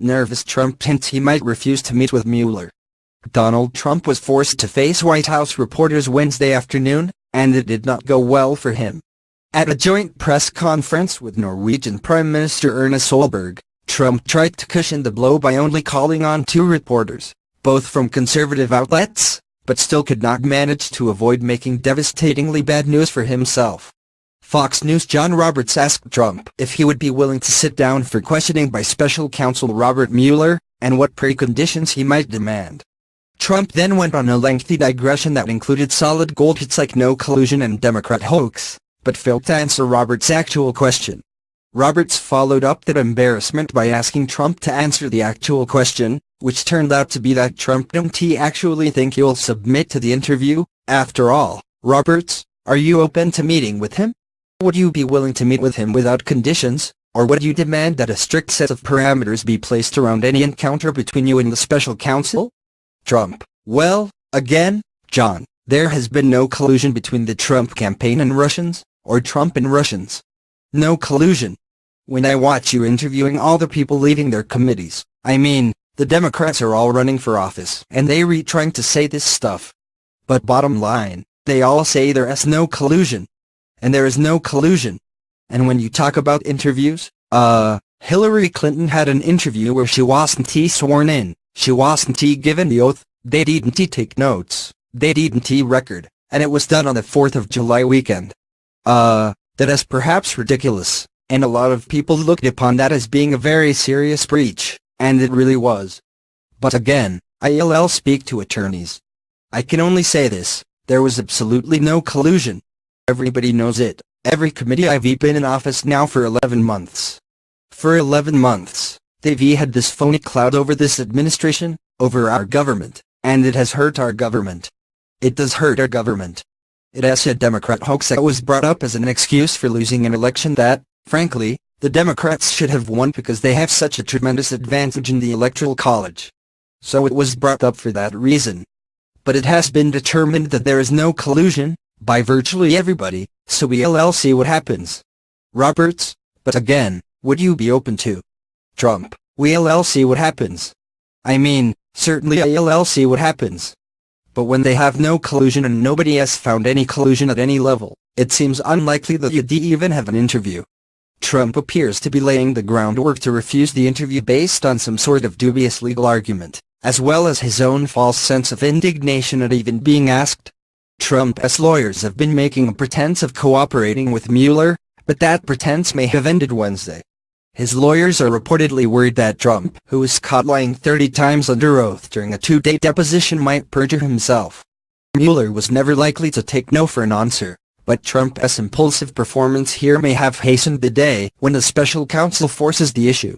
Nervous Trump hints he might refuse to meet with Mueller. Donald Trump was forced to face White House reporters Wednesday afternoon, and it did not go well for him. At a joint press conference with Norwegian Prime Minister Erna Solberg, Trump tried to cushion the blow by only calling on two reporters, both from conservative outlets, but still could not manage to avoid making devastatingly bad news for himself. Fox News' John Roberts asked Trump if he would be willing to sit down for questioning by special counsel Robert Mueller, and what preconditions he might demand. Trump then went on a lengthy digression that included solid gold hits like no collusion and Democrat hoax, but failed to answer Roberts' actual question. Roberts followed up that embarrassment by asking Trump to answer the actual question, which turned out to be that Trump don't he actually think he'll submit to the interview. After all, Roberts, are you open to meeting with him? Would you be willing to meet with him without conditions, or would you demand that a strict set of parameters be placed around any encounter between you and the special counsel? Trump: well, again, John, there has been no collusion between the Trump campaign and Russians, or Trump and Russians. No collusion. When I watch you interviewing all the people leaving their committees, I mean, the Democrats are all running for office and they trying to say this stuff. But bottom line, they all say there is no collusion. And there is no collusion. And when you talk about interviews, Hillary Clinton had an interview where she wasn't sworn in, she wasn't given the oath, they didn't take notes, they didn't record, and it was done on the 4th of July weekend. That is perhaps ridiculous, and a lot of people looked upon that as being a very serious breach, and it really was. But again, I'll speak to attorneys. I can only say this, there was absolutely no collusion. Everybody knows it. Every committee I've been in office now for 11 months. For 11 months, they've had this phony cloud over this administration, over our government, and it has hurt our government. It does hurt our government. It has a Democrat hoax that was brought up as an excuse for losing an election that, frankly, the Democrats should have won because they have such a tremendous advantage in the Electoral College. So it was brought up for that reason. But it has been determined that there is no collusion, by virtually everybody, so we'll see what happens. Roberts: but again, would you be open to? Trump: we'll see what happens. I mean, certainly I'll see what happens. But when they have no collusion and nobody has found any collusion at any level, it seems unlikely that you'd even have an interview. Trump appears to be laying the groundwork to refuse the interview based on some sort of dubious legal argument, as well as his own false sense of indignation at even being asked. Trump's lawyers have been making a pretense of cooperating with Mueller, but that pretense may have ended Wednesday. His lawyers are reportedly worried that Trump, who was caught lying 30 times under oath during a 2-day deposition, might perjure himself. Mueller was never likely to take no for an answer, but Trump's impulsive performance here may have hastened the day when the special counsel forces the issue.